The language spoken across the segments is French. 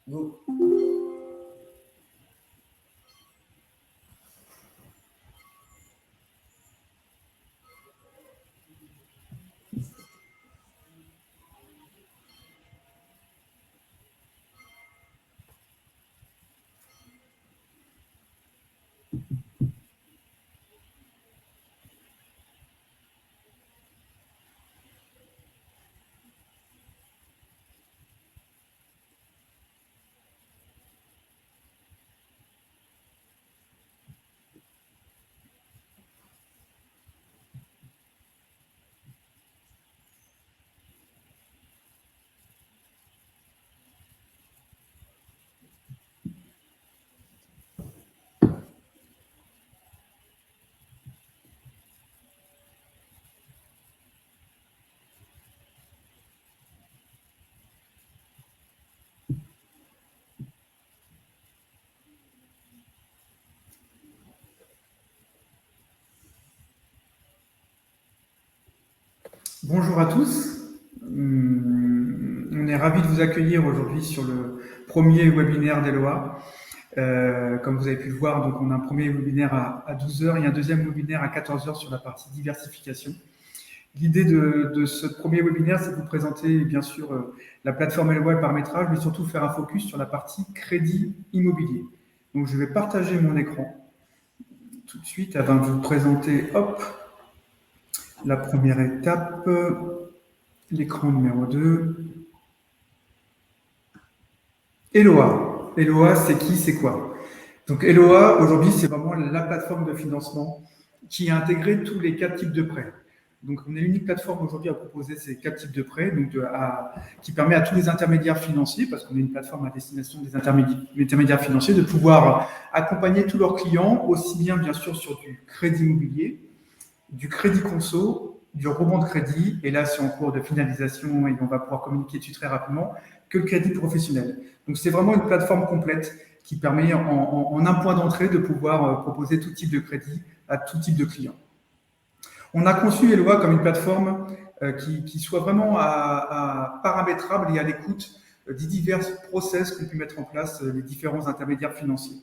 Go. Bonjour à tous. On est ravis de vous accueillir aujourd'hui sur le premier webinaire d'Eloa. Comme vous avez pu le voir, donc on a un premier webinaire à 12 heures et un deuxième webinaire à 14 heures sur la partie diversification. L'idée de ce premier webinaire, c'est de vous présenter bien sûr la plateforme Eloa et le paramétrage, mais surtout faire un focus sur la partie crédit immobilier. Donc je vais partager mon écran tout de suite afin de vous présenter la première étape. L'écran numéro 2. Eloa. Eloa, c'est qui, c'est quoi? Donc Eloa, aujourd'hui, c'est vraiment la plateforme de financement qui a intégré tous les 4 types de prêts. Donc on est l'unique plateforme aujourd'hui à proposer ces 4 types de prêts, donc qui permet à tous les intermédiaires financiers, parce qu'on est une plateforme à destination des intermédiaires financiers, de pouvoir accompagner tous leurs clients, aussi bien sûr sur du crédit immobilier, du crédit conso, du rebond de crédit, et là c'est en cours de finalisation et on va pouvoir communiquer dessus très rapidement, que le crédit professionnel. Donc c'est vraiment une plateforme complète qui permet en un point d'entrée de pouvoir proposer tout type de crédit à tout type de clients. On a conçu Eloa comme une plateforme qui soit vraiment paramétrable et à l'écoute des divers process qu'ont pu mettre en place les différents intermédiaires financiers.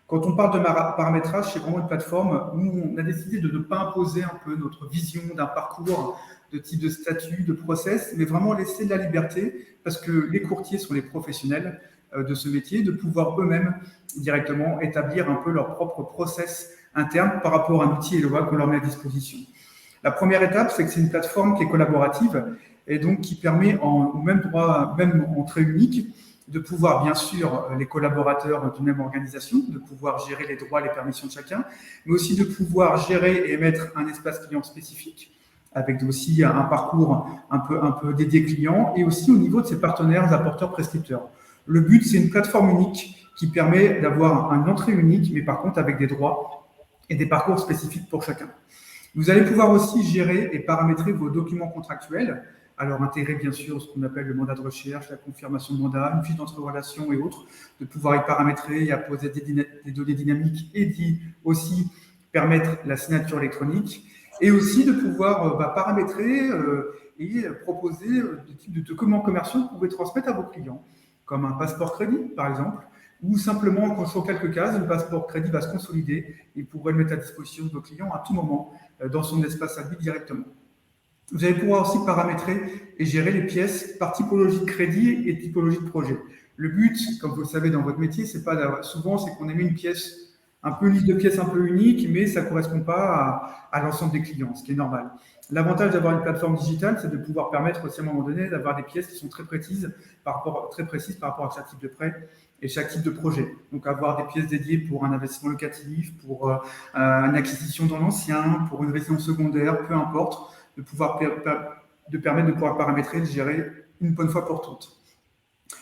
Quand on parle de paramétrage, c'est vraiment une plateforme où on a décidé de ne pas imposer un peu notre vision d'un parcours, de type de statut, de process, mais vraiment laisser de la liberté, parce que les courtiers sont les professionnels de ce métier, de pouvoir eux-mêmes directement établir un peu leur propre process interne par rapport à un outil Eloa qu'on leur met à disposition. La première étape, c'est que c'est une plateforme qui est collaborative et donc qui permet au même droit, même entrée unique, de pouvoir, bien sûr, les collaborateurs d'une même organisation, de pouvoir gérer les droits, les permissions de chacun, mais aussi de pouvoir gérer et émettre un espace client spécifique, avec aussi un parcours un peu dédié client, et aussi au niveau de ses partenaires, apporteurs, prescripteurs. Le but, c'est une plateforme unique qui permet d'avoir une entrée unique, mais par contre avec des droits et des parcours spécifiques pour chacun. Vous allez pouvoir aussi gérer et paramétrer vos documents contractuels. Alors, intégrer bien sûr ce qu'on appelle le mandat de recherche, la confirmation de mandat, une fiche d'entrée-relation et autres, de pouvoir y paramétrer et apposer des données dynamiques et d'y aussi permettre la signature électronique et aussi de pouvoir paramétrer et proposer des types de documents commerciaux que vous pouvez transmettre à vos clients, comme un passeport crédit par exemple, ou simplement, quand sur quelques cases, le passeport crédit va se consolider et pourrait le mettre à disposition de vos clients à tout moment dans son espace à lui directement. Vous allez pouvoir aussi paramétrer et gérer les pièces par typologie de crédit et typologie de projet. Le but, comme vous le savez dans votre métier, c'est pas souvent c'est qu'on ait mis une pièce, un peu une liste de pièces un peu unique, mais ça ne correspond pas à l'ensemble des clients, ce qui est normal. L'avantage d'avoir une plateforme digitale, c'est de pouvoir permettre aussi à un moment donné d'avoir des pièces qui sont très précises par rapport à chaque type de prêt et chaque type de projet. Donc avoir des pièces dédiées pour un investissement locatif, pour une acquisition dans l'ancien, pour une résidence secondaire, peu importe, de permettre de pouvoir paramétrer et de gérer une bonne fois pour toutes.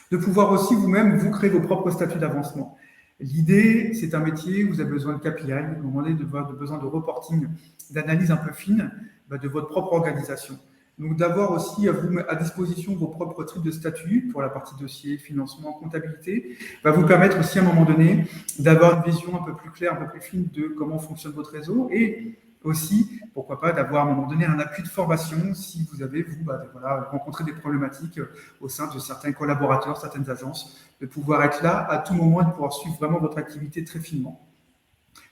De pouvoir aussi vous-même vous créer vos propres statuts d'avancement. L'idée, c'est un métier où vous avez besoin de KPI, vous avez besoin de reporting, d'analyse un peu fine de votre propre organisation. Donc d'avoir aussi à disposition vos propres types de statuts pour la partie dossier, financement, comptabilité, va vous permettre aussi à un moment donné d'avoir une vision un peu plus claire, un peu plus fine de comment fonctionne votre réseau et aussi, pourquoi pas, d'avoir à un moment donné un appui de formation si vous avez, rencontré des problématiques au sein de certains collaborateurs, certaines agences, de pouvoir être là à tout moment et de pouvoir suivre vraiment votre activité très finement.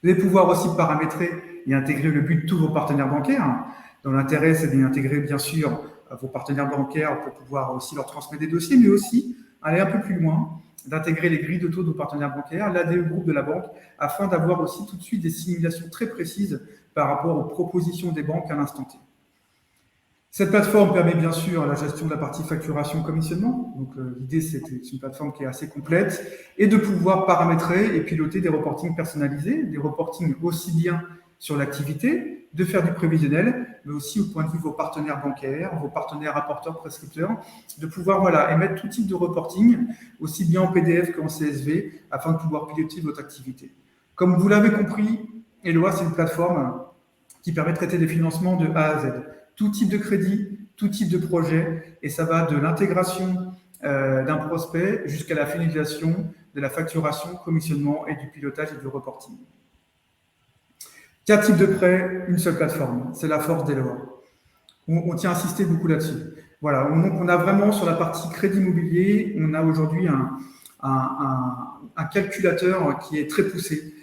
Vous allez pouvoir aussi paramétrer et intégrer le but de tous vos partenaires bancaires. Dans l'intérêt, c'est d'intégrer bien sûr vos partenaires bancaires pour pouvoir aussi leur transmettre des dossiers, mais aussi aller un peu plus loin, d'intégrer les grilles de taux de vos partenaires bancaires, l'ADE groupe de la banque, afin d'avoir aussi tout de suite des simulations très précises par rapport aux propositions des banques à l'instant T. Cette plateforme permet bien sûr la gestion de la partie facturation commissionnement. Donc l'idée, c'est une plateforme qui est assez complète et de pouvoir paramétrer et piloter des reportings personnalisés, des reportings aussi bien sur l'activité, de faire du prévisionnel, mais aussi au point de vue de vos partenaires bancaires, vos partenaires apporteurs, prescripteurs, de pouvoir émettre tout type de reporting, aussi bien en PDF qu'en CSV, afin de pouvoir piloter votre activité. Comme vous l'avez compris, Eloa, c'est une plateforme qui permet de traiter des financements de A à Z. Tout type de crédit, tout type de projet, et ça va de l'intégration d'un prospect jusqu'à la finalisation de la facturation, commissionnement et du pilotage et du reporting. 4 types de prêts, une seule plateforme. C'est la force d'Eloa. On tient à insister beaucoup là-dessus. Voilà, donc on a vraiment sur la partie crédit immobilier, on a aujourd'hui un calculateur qui est très poussé,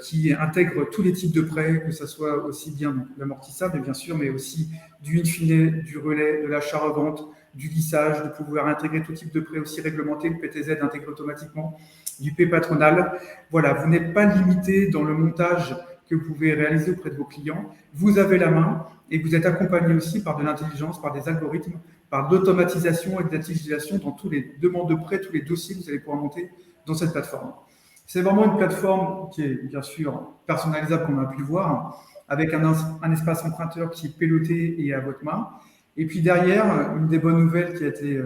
qui intègre tous les types de prêts, que ce soit aussi bien l'amortissable, bien sûr, mais aussi du in-fine, du relais, de l'achat-revente, du lissage, de pouvoir intégrer tout type de prêts aussi réglementés, le PTZ intègre automatiquement, du P patronal. Voilà, vous n'êtes pas limité dans le montage que vous pouvez réaliser auprès de vos clients. Vous avez la main et vous êtes accompagné aussi par de l'intelligence, par des algorithmes, par de l'automatisation et de l'intelligence dans tous les demandes de prêts, tous les dossiers que vous allez pouvoir monter dans cette plateforme. C'est vraiment une plateforme qui est bien sûr personnalisable, comme on a pu le voir, avec un espace emprunteur qui est piloté et à votre main. Et puis derrière, une des bonnes nouvelles qui a été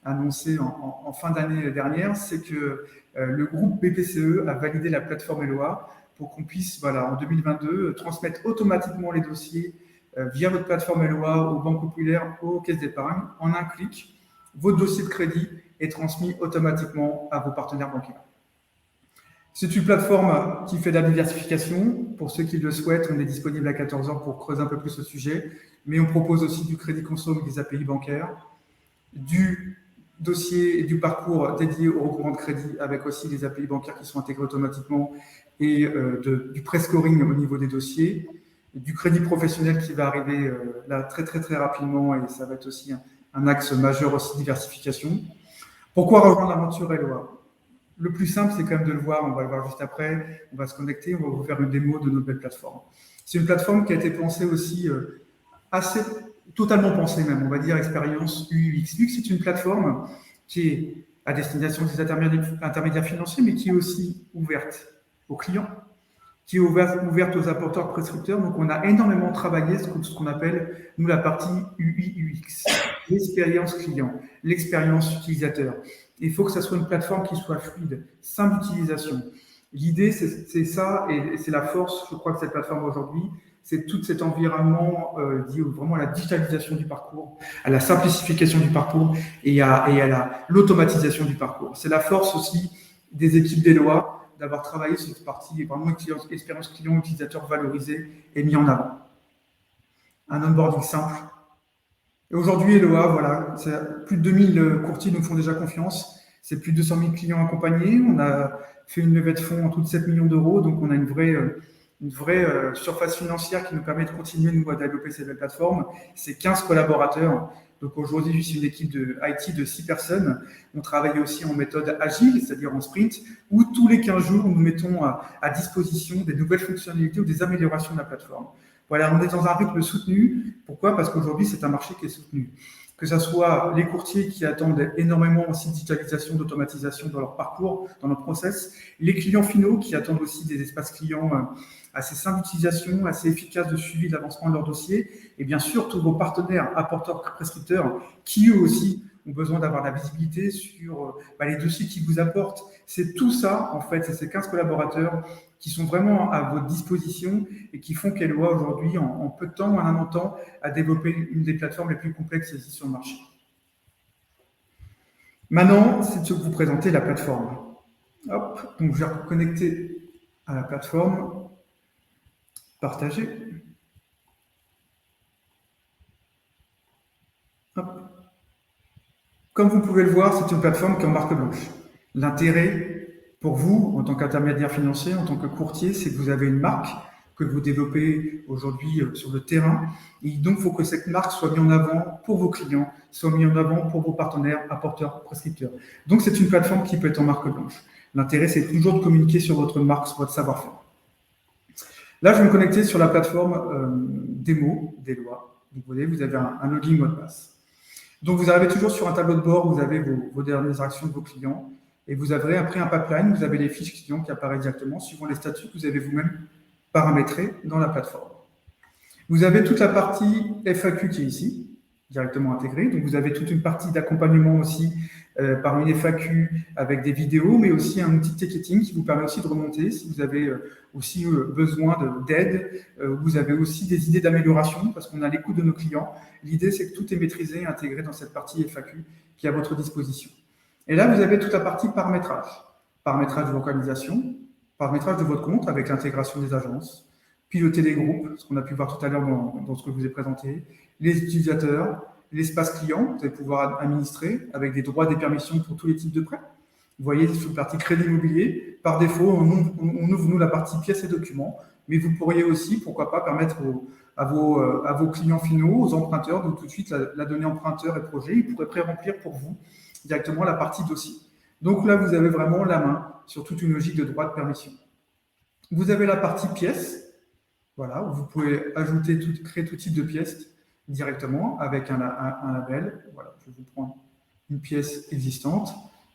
annoncée en fin d'année dernière, c'est que le groupe BPCE a validé la plateforme Eloa pour qu'on puisse, en 2022, transmettre automatiquement les dossiers via votre plateforme Eloa aux banques populaires, aux caisses d'épargne. En un clic, votre dossier de crédit est transmis automatiquement à vos partenaires bancaires. C'est une plateforme qui fait de la diversification. Pour ceux qui le souhaitent, on est disponible à 14h pour creuser un peu plus le sujet. Mais on propose aussi du crédit consomme des API bancaires, du dossier et du parcours dédié au recouvrement de crédit avec aussi les API bancaires qui sont intégrés automatiquement et du pré-scoring au niveau des dossiers, du crédit professionnel qui va arriver là très rapidement et ça va être aussi un axe majeur aussi diversification. Pourquoi rejoindre l'aventure Eloa ? Le plus simple, c'est quand même de le voir, on va le voir juste après, on va se connecter, on va vous faire une démo de notre belle plateforme. C'est une plateforme qui a été pensée aussi totalement pensée même, on va dire expérience UX. UX, c'est une plateforme qui est à destination des intermédiaires financiers, mais qui est aussi ouverte aux clients, qui est ouverte aux apporteurs prescripteurs. Donc, on a énormément travaillé ce qu'on appelle, nous, la partie UI UX, l'expérience client, l'expérience utilisateur. Il faut que ça soit une plateforme qui soit fluide, simple d'utilisation. L'idée, c'est ça, et c'est la force, je crois, que cette plateforme aujourd'hui, c'est tout cet environnement lié vraiment à la digitalisation du parcours, à la simplification du parcours et à l'automatisation du parcours. C'est la force aussi des équipes d'Eloa d'avoir travaillé sur cette partie vraiment expérience client, utilisateur valorisée et mis en avant. Un onboarding simple. Et aujourd'hui, Eloa, plus de 2000 courtiers nous font déjà confiance. C'est plus de 200 000 clients accompagnés. On a fait une levée de fonds en tout de 7 millions d'euros. Donc, on a une vraie surface financière qui nous permet de continuer, nous, à développer cette belle plateforme. C'est 15 collaborateurs. Donc, aujourd'hui, c'est une équipe de IT de 6 personnes. On travaille aussi en méthode agile, c'est-à-dire en sprint, où tous les 15 jours, nous mettons à disposition des nouvelles fonctionnalités ou des améliorations de la plateforme. Voilà, on est dans un rythme soutenu. Pourquoi ? Parce qu'aujourd'hui, c'est un marché qui est soutenu. Que ce soit les courtiers qui attendent énormément aussi de digitalisation, d'automatisation dans leur parcours, dans leur process, les clients finaux qui attendent aussi des espaces clients assez simples d'utilisation, assez efficaces de suivi de l'avancement de leur dossier, et bien sûr tous vos partenaires, apporteurs, prescripteurs, qui eux aussi ont besoin d'avoir la visibilité sur les dossiers qu'ils vous apportent. C'est tout ça, en fait, c'est ces 15 collaborateurs qui sont vraiment à votre disposition et qui font qu'Eloa aujourd'hui, en peu de temps, en un an de temps, a développé une des plateformes les plus complexes ici sur le marché. Maintenant, c'est de vous présenter la plateforme. Hop, donc je vais reconnecter à la plateforme, partager. Hop. Comme vous pouvez le voir, c'est une plateforme qui est en marque blanche. L'intérêt pour vous, en tant qu'intermédiaire financier, en tant que courtier, c'est que vous avez une marque que vous développez aujourd'hui sur le terrain. Et donc, il faut que cette marque soit mise en avant pour vos clients, soit mise en avant pour vos partenaires, apporteurs, prescripteurs. Donc, c'est une plateforme qui peut être en marque blanche. L'intérêt, c'est toujours de communiquer sur votre marque, sur votre savoir-faire. Là, je vais me connecter sur la plateforme démo d'Eloa. Vous voyez, vous avez un login mot de passe. Donc, vous arrivez toujours sur un tableau de bord, vous avez vos dernières actions de vos clients, et vous avez après un pipeline, vous avez les fiches clients qui apparaissent directement, suivant les statuts que vous avez vous-même paramétrés dans la plateforme. Vous avez toute la partie FAQ qui est ici, directement intégrée. Donc, vous avez toute une partie d'accompagnement aussi par une FAQ avec des vidéos, mais aussi un outil de ticketing qui vous permet aussi de remonter si vous avez aussi besoin d'aide. Vous avez aussi des idées d'amélioration parce qu'on a l'écoute de nos clients. L'idée, c'est que tout est maîtrisé et intégré dans cette partie FAQ qui est à votre disposition. Et là, vous avez toute la partie paramétrage. Paramétrage de localisation, paramétrage de votre compte avec l'intégration des agences, piloter les groupes, ce qu'on a pu voir tout à l'heure dans ce que je vous ai présenté, les utilisateurs, l'espace client, vous allez pouvoir administrer avec des droits, des permissions pour tous les types de prêts. Vous voyez, sur la partie crédit immobilier, par défaut, on ouvre nous la partie pièces et documents, mais vous pourriez aussi, pourquoi pas, permettre à vos clients finaux, aux emprunteurs, de tout de suite la donnée emprunteur et projet, ils pourraient pré-remplir pour vous directement la partie dossier. Donc là, vous avez vraiment la main sur toute une logique de droit de permission. Vous avez la partie pièces, voilà, où vous pouvez ajouter, créer tout type de pièces directement avec un label. Voilà, je vais vous prendre une pièce existante.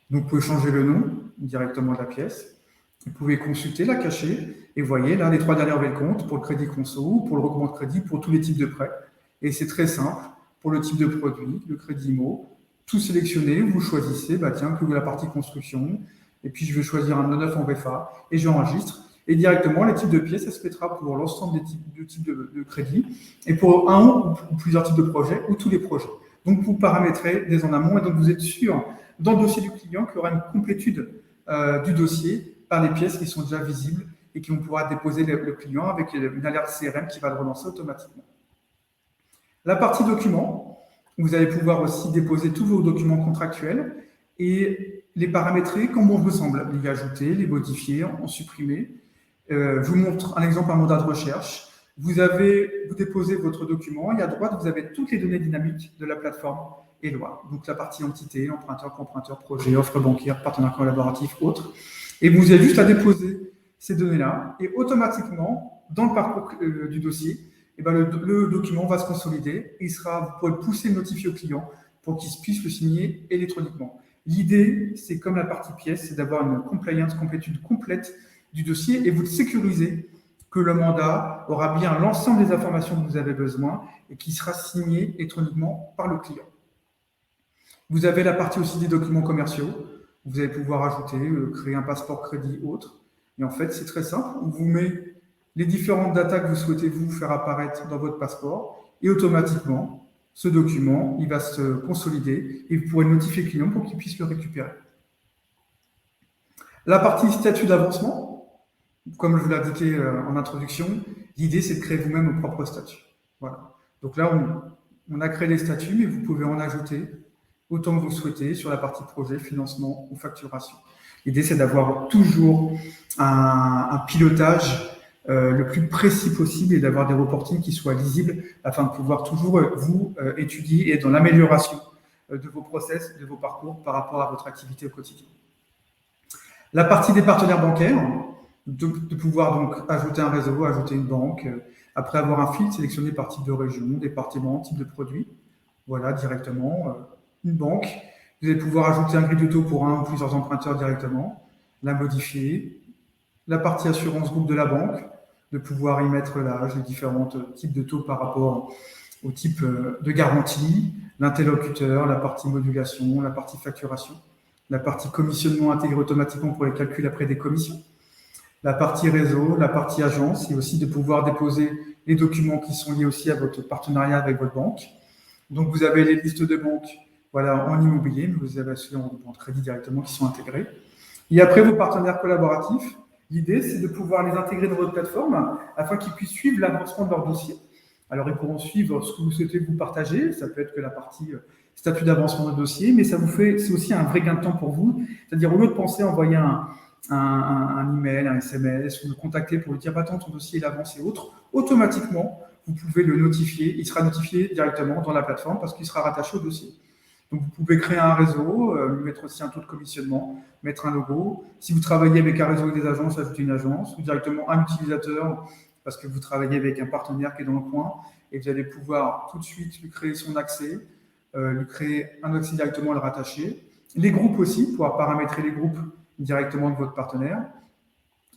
Donc, vous pouvez changer le nom directement de la pièce. Vous pouvez consulter, la cacher. Et vous voyez, là, les 3 dernières relevés de compte pour le crédit conso, pour le recours de crédit, pour tous les types de prêts. Et c'est très simple. Pour le type de produit, le crédit IMO, tout sélectionné, vous choisissez, que la partie construction. Et puis, je vais choisir un 9 en VFA et j'enregistre. Et directement, les types de pièces, ça se mettra pour l'ensemble des types de crédits et pour un ou plusieurs types de projets ou tous les projets. Donc, vous paramétrez dès en amont et donc vous êtes sûr, dans le dossier du client, qu'il y aura une complétude du dossier par les pièces qui sont déjà visibles et qu'on pourra déposer le client avec une alerte CRM qui va le relancer automatiquement. La partie documents, vous allez pouvoir aussi déposer tous vos documents contractuels et les paramétrer comme bon vous semble, les ajouter, les modifier, en supprimer. Je vous montre un exemple, un mandat de recherche. Vous déposez votre document et à droite, vous avez toutes les données dynamiques de la plateforme Eloa. Donc la partie entité, emprunteur, comprunteur, projet, offre bancaire, partenaire collaboratif, autres. Et vous avez juste à déposer ces données-là et automatiquement, dans le parcours du dossier, le document va se consolider et vous pourrez le pousser, le notifier au client pour qu'il puisse le signer électroniquement. L'idée, c'est comme la partie pièce, c'est d'avoir une complétude complète du dossier et vous sécurisez que le mandat aura bien l'ensemble des informations dont vous avez besoin et qui sera signé électroniquement par le client. Vous avez la partie aussi des documents commerciaux. Vous allez pouvoir ajouter, créer un passeport crédit autre. Et en fait, c'est très simple. On vous met les différentes datas que vous souhaitez vous faire apparaître dans votre passeport et automatiquement, ce document, il va se consolider et vous pourrez notifier le client pour qu'il puisse le récupérer. La partie statut d'avancement, comme je vous l'ai indiqué en introduction, l'idée c'est de créer vous-même vos propres statuts. Voilà. Donc là, on a créé les statuts, mais vous pouvez en ajouter autant que vous souhaitez sur la partie projet, financement ou facturation. L'idée c'est d'avoir toujours un pilotage le plus précis possible et d'avoir des reportings qui soient lisibles afin de pouvoir toujours vous étudier et être dans l'amélioration de vos process, de vos parcours par rapport à votre activité au quotidien. La partie des partenaires bancaires, de pouvoir donc ajouter un réseau, ajouter une banque, après avoir un filtre sélectionné par type de région, département, type de produit, voilà, directement, une banque. Vous allez pouvoir ajouter un grille de taux pour un ou plusieurs emprunteurs directement, la modifier, la partie assurance groupe de la banque, de pouvoir y mettre l'âge, les différents types de taux par rapport au type de garantie, l'interlocuteur, la partie modulation, la partie facturation, la partie commissionnement intégré automatiquement pour les calculs après des commissions, la partie réseau, la partie agence, et aussi de pouvoir déposer les documents qui sont liés aussi à votre partenariat avec votre banque. Donc, vous avez les listes de banques en immobilier, mais vous avez aussi en crédit directement qui sont intégrés. Et après, vos partenaires collaboratifs, l'idée, c'est de pouvoir les intégrer dans votre plateforme afin qu'ils puissent suivre l'avancement de leur dossier. Alors, ils pourront suivre ce que vous souhaitez vous partager. Ça peut être que la partie statut d'avancement de dossier, mais c'est aussi un vrai gain de temps pour vous. C'est-à-dire, au lieu de penser à envoyer un email, un SMS, ou le contacter pour lui dire, attends, ton dossier il avance et autres, automatiquement, vous pouvez le notifier. Il sera notifié directement dans la plateforme parce qu'il sera rattaché au dossier. Donc, vous pouvez créer un réseau, lui mettre aussi un taux de commissionnement, mettre un logo. Si vous travaillez avec un réseau et des agences, ajouter une agence, ou directement un utilisateur, parce que vous travaillez avec un partenaire qui est dans le coin, et vous allez pouvoir tout de suite lui créer son accès, lui créer un accès directement à le rattacher. Les groupes aussi, pouvoir paramétrer les groupes directement de votre partenaire,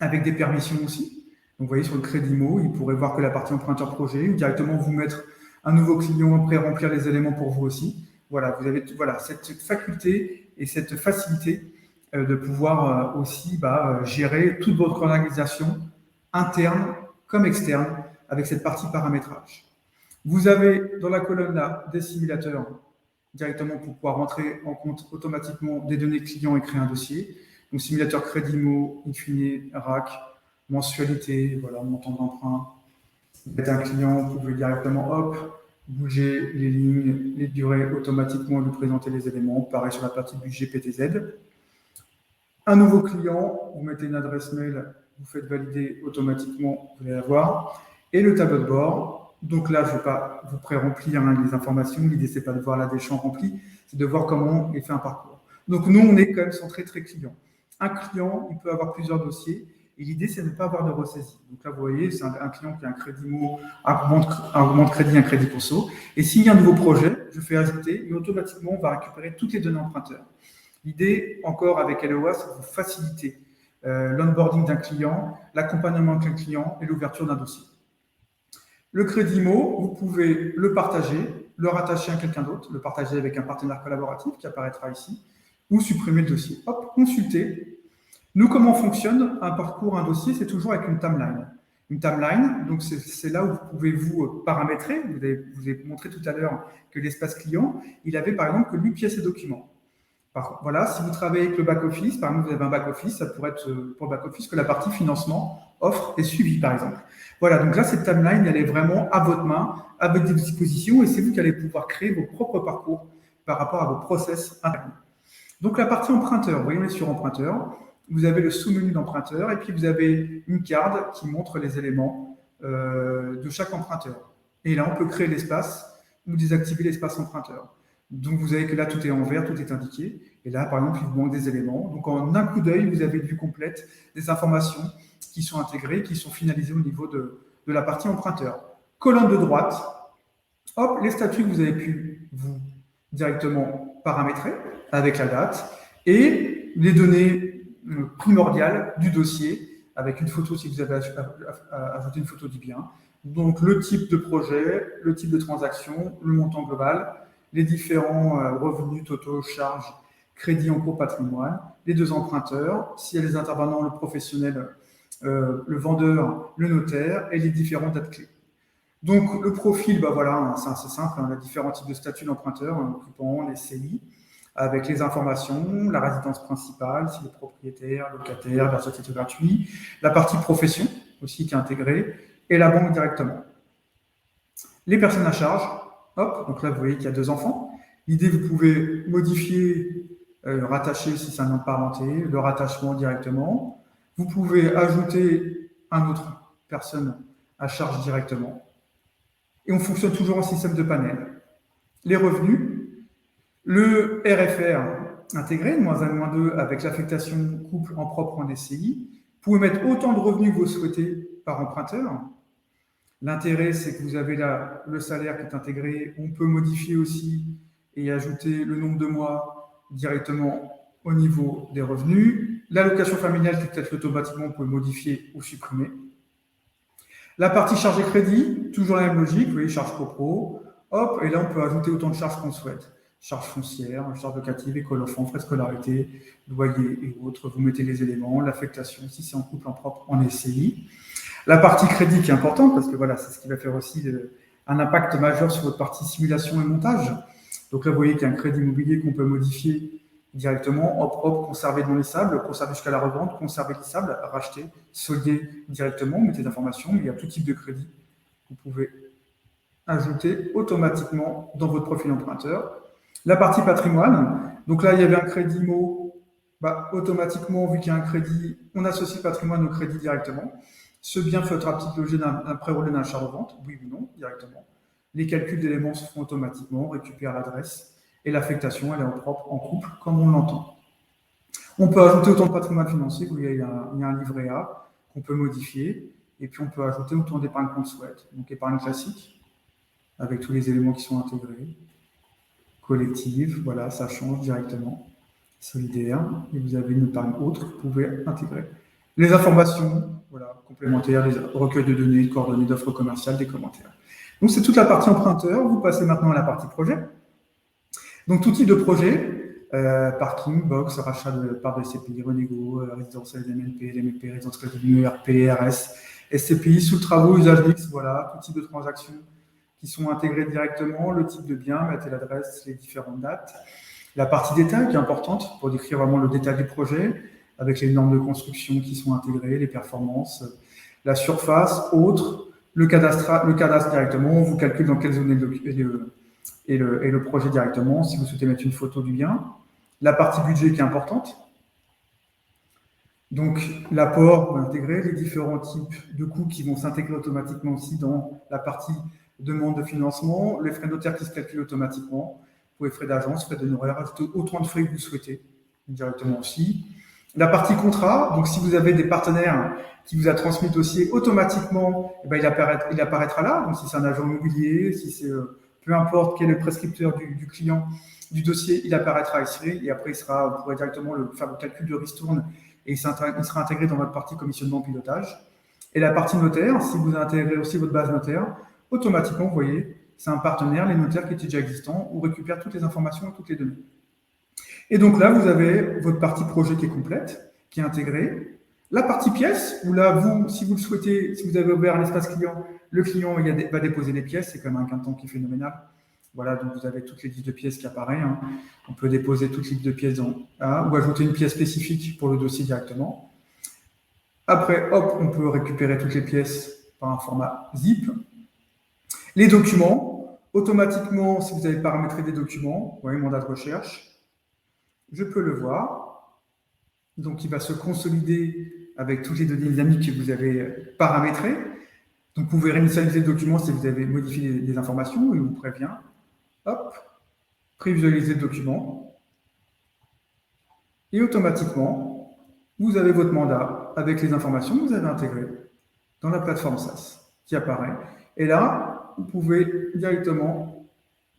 avec des permissions aussi. Donc, vous voyez, sur le Crédit IMO, il pourrait voir que la partie emprunteur projet, ou directement vous mettre un nouveau client, pré-remplir les éléments pour vous aussi. Voilà, vous avez cette faculté et cette facilité de pouvoir aussi gérer toute votre organisation interne comme externe avec cette partie paramétrage. Vous avez dans la colonne là des simulateurs directement pour pouvoir rentrer en compte automatiquement des données clients et créer un dossier. Donc simulateur crédit IMO, Infini, RAC, mensualité, voilà, montant d'emprunt. Vous êtes un client, vous pouvez directement, hop, bouger les lignes, les durées, automatiquement lui présenter les éléments. Pareil sur la partie budget PTZ. Un nouveau client, vous mettez une adresse mail, vous faites valider automatiquement, vous allez l'avoir. Et le tableau de bord. Donc là, je ne vais pas vous pré-remplir les informations. L'idée, ce n'est pas de voir là des champs remplis, c'est de voir comment il fait un parcours. Donc nous, on est quand même centré très client. Un client, il peut avoir plusieurs dossiers. Et l'idée, c'est de ne pas avoir de ressaisie. Donc là, vous voyez, c'est un client qui a un crédit IMO, un groupement de crédit, un crédit conso. Et s'il y a un nouveau projet, je fais ajouter et automatiquement, on va récupérer toutes les données emprunteurs. L'idée, encore avec LOA, c'est de vous faciliter l'onboarding d'un client, l'accompagnement d'un client et l'ouverture d'un dossier. Le crédit IMO, vous pouvez le partager, le rattacher à quelqu'un d'autre, le partager avec un partenaire collaboratif qui apparaîtra ici, ou supprimer le dossier. Hop, consulter. Nous, comment fonctionne un parcours, un dossier? C'est toujours avec une timeline. Une timeline, donc c'est là où vous pouvez vous paramétrer. Vous avez montré tout à l'heure que l'espace client, il avait par exemple que 8 pièces et documents. Voilà, si vous travaillez avec le back-office, par exemple, vous avez un back-office, ça pourrait être pour le back-office que la partie financement, offre et suivi, par exemple. Voilà, donc là, cette timeline, elle est vraiment à votre main, à votre disposition, et c'est vous qui allez pouvoir créer vos propres parcours par rapport à vos process internes. Donc, la partie emprunteur, vous voyez, on est sur emprunteur. Vous avez le sous-menu d'emprunteur, et puis vous avez une carte qui montre les éléments de chaque emprunteur. Et là, on peut créer l'espace ou désactiver l'espace emprunteur. Donc, vous avez que là, tout est en vert, tout est indiqué. Et là, par exemple, il vous manque des éléments. Donc, en un coup d'œil, vous avez une vue complète des informations qui sont intégrées, qui sont finalisées au niveau de la partie emprunteur. Colonne de droite, hop, les statuts que vous avez pu vous directement paramétrer avec la date et les données primordiales du dossier avec une photo si vous avez ajouté une photo du bien. Donc, le type de projet, le type de transaction, le montant global, les différents revenus totaux, charges, crédits en cours, patrimoine, les deux emprunteurs, s'il y a les intervenants, le professionnel, le vendeur, le notaire et les différentes dates clés. Donc, le profil, voilà, c'est assez simple, il y a différents types de statuts d'emprunteur, occupant les CI, avec les informations, la résidence principale, s'il est propriétaire, locataire, version titre gratuit, la partie profession aussi qui est intégrée, et la banque directement. Les personnes à charge, hop, donc là vous voyez qu'il y a 2 enfants. L'idée, vous pouvez modifier, rattacher si c'est un nom de parenté, le rattachement directement. Vous pouvez ajouter un autre personne à charge directement. Et on fonctionne toujours en système de panel. Les revenus, le RFR intégré, -1, -2, avec l'affectation couple en propre en SCI. Vous pouvez mettre autant de revenus que vous souhaitez par emprunteur. L'intérêt, c'est que vous avez là le salaire qui est intégré. On peut modifier aussi et ajouter le nombre de mois directement au niveau des revenus. L'allocation familiale qui peut être automatiquement, on peut modifier ou supprimer. La partie charge et crédit, toujours la même logique. Vous voyez, charge pro, hop, et là, on peut ajouter autant de charges qu'on souhaite. Charges foncières, charges locatives, école enfant, frais de scolarité, loyer et autres. Vous mettez les éléments, l'affectation, si c'est en couple en propre, en SCI. La partie crédit qui est importante, parce que voilà, c'est ce qui va faire aussi un impact majeur sur votre partie simulation et montage. Donc là, vous voyez qu'il y a un crédit immobilier qu'on peut modifier directement, hop, conserver non lissable, conserver jusqu'à la revente, conserver lissable, racheter, solder directement, mettez des informations, il y a tout type de crédit que vous pouvez ajouter automatiquement dans votre profil emprunteur. La partie patrimoine, donc là, il y avait un crédit IMO, automatiquement, vu qu'il y a un crédit, on associe le patrimoine au crédit directement. Ce bien fera-t-il l'objet d'un pré-relais d'un achat-revente? Oui ou non, directement. Les calculs d'éléments se font automatiquement, on récupère l'adresse et l'affectation, elle est en couple, comme on l'entend. On peut ajouter autant de patrimoine financier, où il y a un livret A qu'on peut modifier, et puis on peut ajouter autant d'épargne qu'on le souhaite. Donc épargne classique, avec tous les éléments qui sont intégrés. Collective, voilà, ça change directement. Solidaire, et vous avez une épargne autre que vous pouvez intégrer. Les informations, voilà, complémentaires, les recueils de données, de coordonnées d'offres commerciales, des commentaires. Donc c'est toute la partie emprunteur. Vous passez maintenant à la partie projet. Donc tout type de projet, parking, box, rachat de parts de SCPI, renégo, résidentiel MNP, MNP, résidentiel de ERP, RS, SCPI, sous le travaux, usage mix, voilà, tout type de transactions qui sont intégrées directement, le type de bien, mettez l'adresse, les différentes dates. La partie détail qui est importante pour décrire vraiment le détail du projet, avec les normes de construction qui sont intégrées, les performances, la surface, autres, le cadastre directement, on vous calcule dans quelle zone est le projet directement, si vous souhaitez mettre une photo du bien. La partie budget qui est importante. Donc, l'apport intégré, les différents types de coûts qui vont s'intégrer automatiquement aussi dans la partie demande de financement, les frais notaires qui se calculent automatiquement, pour les frais d'agence, frais d'honoraires, ajouter autant de frais que vous souhaitez directement aussi. La partie contrat, donc si vous avez des partenaires qui vous a transmis le dossier automatiquement, eh ben, il apparaîtra là. Donc si c'est un agent immobilier, si c'est peu importe quel est le prescripteur du client du dossier, il apparaîtra ici et après vous pourrez directement faire le calcul de ristourne et il sera intégré dans votre partie commissionnement pilotage. Et la partie notaire, si vous intégrez aussi votre base notaire, automatiquement, vous voyez, c'est un partenaire, les notaires qui étaient déjà existants, où récupère toutes les informations et toutes les données. Et donc là, vous avez votre partie projet qui est complète, qui est intégrée. La partie pièce, où là, si vous le souhaitez, si vous avez ouvert un espace client, le client va déposer les pièces, c'est quand même un gain de temps qui est phénoménal. Voilà, donc vous avez toutes les listes de pièces qui apparaissent. Hein. On peut déposer toutes les listes de pièces ou ajouter une pièce spécifique pour le dossier directement. Après, hop, on peut récupérer toutes les pièces par un format zip. Les documents, automatiquement, si vous avez paramétré des documents, vous voyez, mandat de recherche, je peux le voir. Donc, il va se consolider avec toutes les données dynamiques que vous avez paramétrées. Donc, vous pouvez réinitialiser le document si vous avez modifié des informations, il vous prévient. Hop, prévisualiser le document. Et automatiquement, vous avez votre mandat avec les informations que vous avez intégrées dans la plateforme SaaS qui apparaît. Et là, vous pouvez directement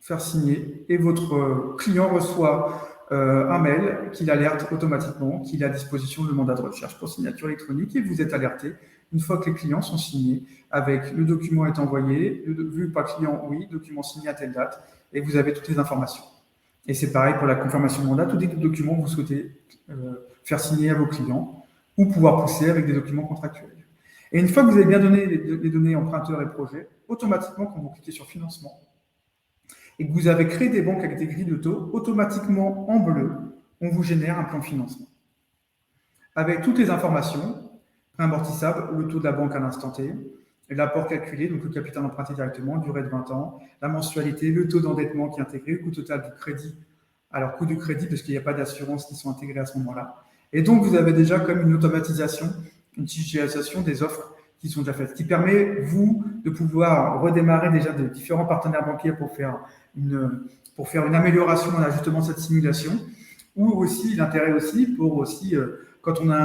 faire signer et votre client reçoit un mail qui l'alerte automatiquement, qu'il a à disposition le mandat de recherche pour signature électronique et vous êtes alerté une fois que les clients sont signés avec le document est envoyé, vu par client, oui, document signé à telle date et vous avez toutes les informations. Et c'est pareil pour la confirmation de mandat, tous les documents que vous souhaitez faire signer à vos clients ou pouvoir pousser avec des documents contractuels. Et une fois que vous avez bien donné les données emprunteurs et projets, automatiquement, quand vous cliquez sur financement et que vous avez créé des banques avec des grilles de taux, automatiquement, en bleu, on vous génère un plan de financement. Avec toutes les informations, préamortissable, le taux de la banque à l'instant T, l'apport calculé, donc le capital emprunté directement, durée de 20 ans, la mensualité, le taux d'endettement qui est intégré, le coût total du crédit. Alors, coût du crédit, parce qu'il n'y a pas d'assurance qui sont intégrées à ce moment-là. Et donc, vous avez déjà comme une automatisation, une digitalisation des offres qui sont déjà faites, qui permet, vous, de pouvoir redémarrer déjà de différents partenaires bancaires pour faire une amélioration, un ajustement de cette simulation, ou aussi l'intérêt aussi pour aussi, quand on a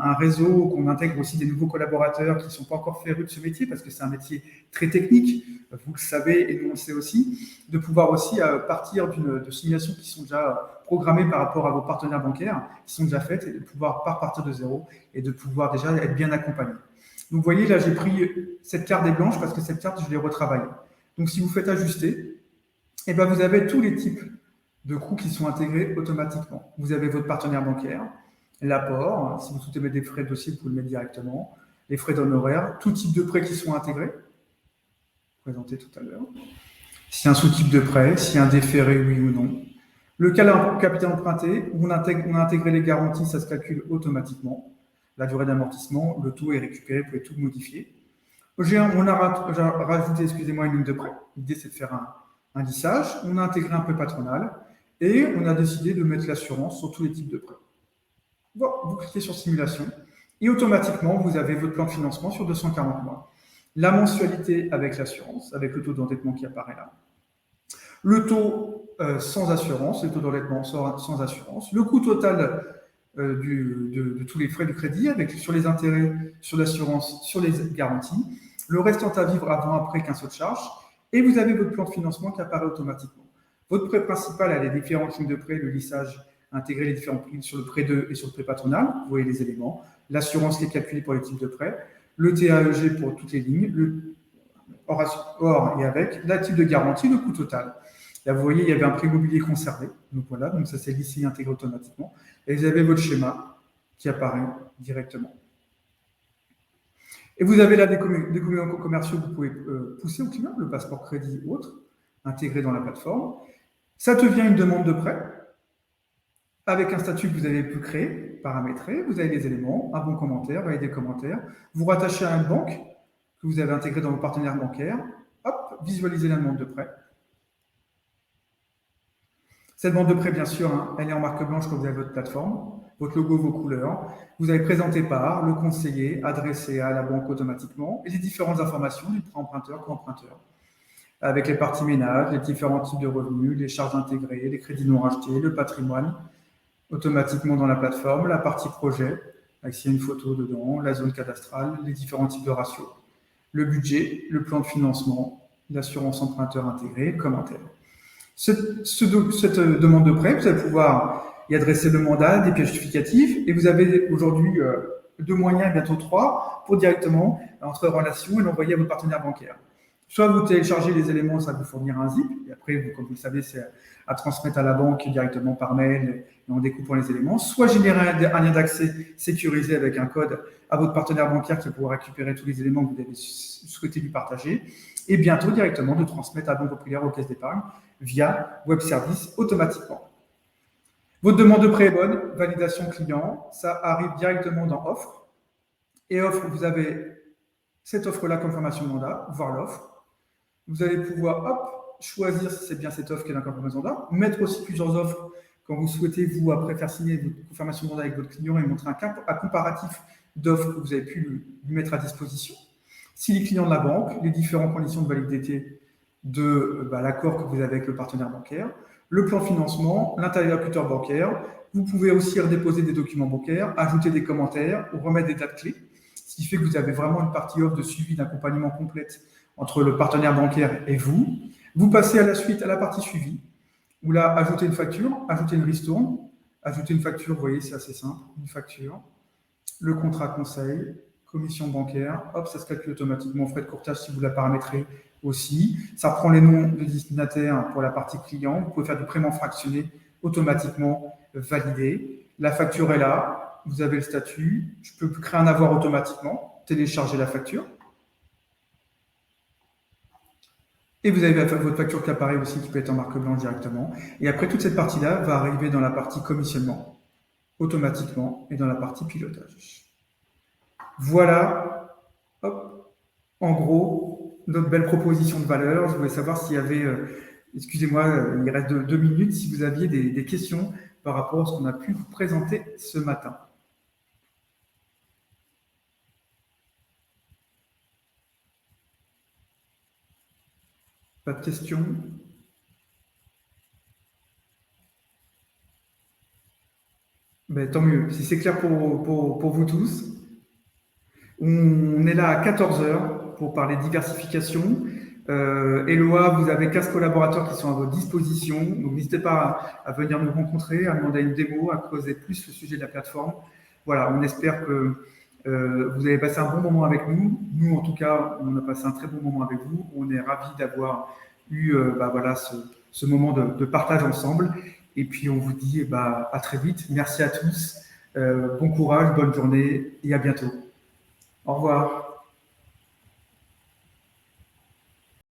un réseau, qu'on intègre aussi des nouveaux collaborateurs qui ne sont pas encore férus de ce métier, parce que c'est un métier très technique, vous le savez et nous on le sait aussi, de pouvoir aussi partir de simulations qui sont déjà programmées par rapport à vos partenaires bancaires, qui sont déjà faites, et de pouvoir pas repartir de zéro et de pouvoir déjà être bien accompagné. Donc vous voyez, là j'ai pris cette carte des blanches parce que cette carte, je l'ai retravaillée. Donc si vous faites ajuster, et ben vous avez tous les types de coûts qui sont intégrés automatiquement. Vous avez votre partenaire bancaire, l'apport, si vous souhaitez mettre des frais de dossier, vous pouvez le mettre directement, les frais d'honoraires, tout type de prêts qui sont intégrés, présenté tout à l'heure. S'il y a un sous-type de prêt, s'il y a un déféré, oui ou non. Le capital emprunté, on a intégré les garanties, ça se calcule automatiquement. La durée d'amortissement, le taux est récupéré, vous pouvez tout modifier. On a rajouté, excusez-moi, une ligne de prêt. L'idée, c'est de faire un lissage. On a intégré un prêt patronal et on a décidé de mettre l'assurance sur tous les types de prêts. Bon, vous cliquez sur simulation et automatiquement, vous avez votre plan de financement sur 240 mois. La mensualité avec l'assurance, avec le taux d'endettement qui apparaît là. Le taux sans assurance, le taux d'endettement sans assurance. Le coût total de tous les frais de crédit, sur les intérêts, sur l'assurance, sur les garanties. Le restant à vivre avant, après, qu'un saut de charge. Et vous avez votre plan de financement qui apparaît automatiquement. Votre prêt principal a les différentes lignes de prêt, le lissage, intégrer les différents prix sur le prêt 2 et sur le prêt patronal. Vous voyez les éléments. L'assurance qui est calculée pour les types de prêts. Le TAEG pour toutes les lignes. Le hors et avec. La type de garantie, le coût total. Là, vous voyez, il y avait un prêt immobilier conservé. Donc voilà, donc ça s'est lissé et intégré automatiquement. Et vous avez votre schéma qui apparaît directement. Et vous avez là des communicants commerciaux que vous pouvez pousser au client, le passeport crédit ou autre, intégré dans la plateforme. Ça devient une demande de prêt avec un statut que vous avez pu créer, paramétrer. Vous avez des éléments, un bon commentaire, valider commentaire. Vous rattachez à une banque que vous avez intégrée dans vos partenaires bancaires. Hop, visualisez la demande de prêt. Cette demande de prêt, bien sûr, elle est en marque blanche quand vous avez votre plateforme, votre logo, vos couleurs. Vous avez présenté par le conseiller, adressé à la banque automatiquement, et les différentes informations du prêt emprunteur, co-emprunteur, avec les parties ménages, les différents types de revenus, les charges intégrées, les crédits non rachetés, le patrimoine, automatiquement dans la plateforme, la partie projet, avec s'il y a une photo dedans, la zone cadastrale, les différents types de ratios, le budget, le plan de financement, l'assurance emprunteur intégrée, le commentaire. Cette demande de prêt, vous allez pouvoir y adresser le mandat, des pièces justificatives, et vous avez aujourd'hui 2 moyens, bientôt 3, pour directement entrer en relation et l'envoyer à votre partenaire bancaire. Soit vous téléchargez les éléments, ça va vous fournir un zip, et après, comme vous le savez, c'est à transmettre à la banque directement par mail et en découpant les éléments. Soit générer un lien d'accès sécurisé avec un code à votre partenaire bancaire qui va pouvoir récupérer tous les éléments que vous avez souhaité lui partager, et bientôt directement de transmettre à la banque populaire aux caisses d'épargne via web service automatiquement. Votre demande de prêt est bonne, validation client, ça arrive directement dans offre. Et offre, vous avez cette offre-là comme formation de mandat, voir l'offre. Vous allez pouvoir choisir si c'est bien cette offre qui est dans la confirmation de mandat, mettre aussi plusieurs offres quand vous souhaitez, vous, après faire signer votre confirmation de mandat avec votre client et montrer un comparatif d'offres que vous avez pu lui mettre à disposition. Si les clients de la banque, les différentes conditions de validité de l'accord que vous avez avec le partenaire bancaire, le plan de financement, l'interlocuteur bancaire. Vous pouvez aussi redéposer des documents bancaires, ajouter des commentaires ou remettre des dates clés, ce qui fait que vous avez vraiment une partie offre de suivi d'accompagnement complète entre le partenaire bancaire et vous. Vous passez à la suite à la partie suivi, où là, ajouter une facture, ajouter une ristourne, ajouter une facture, vous voyez, c'est assez simple, une facture, le contrat conseil, commission bancaire, hop, ça se calcule automatiquement, frais de courtage si vous la paramétrez aussi. Ça prend les noms de destinataires pour la partie client. Vous pouvez faire du paiement fractionné automatiquement validé. La facture est là. Vous avez le statut. Je peux créer un avoir automatiquement, télécharger la facture. Et vous avez votre facture qui apparaît aussi, qui peut être en marque blanche directement. Et après, toute cette partie-là va arriver dans la partie commissionnement, automatiquement, et dans la partie pilotage. Voilà, hop, en gros, notre belle proposition de valeur. Je voulais savoir s'il y avait, excusez-moi, il reste 2 minutes, si vous aviez des questions par rapport à ce qu'on a pu vous présenter ce matin. Pas de questions? Ben, tant mieux, si c'est clair pour vous tous. On est là à 14 heures pour parler diversification. Eloa, vous avez 15 collaborateurs qui sont à votre disposition. Donc, n'hésitez pas à venir nous rencontrer, à demander une démo, à creuser plus le sujet de la plateforme. Voilà, on espère que vous avez passé un bon moment avec nous. Nous, en tout cas, on a passé un très bon moment avec vous. On est ravis d'avoir eu voilà, ce moment de partage ensemble. Et puis, on vous dit à très vite. Merci à tous. Bon courage, bonne journée et à bientôt. Au revoir.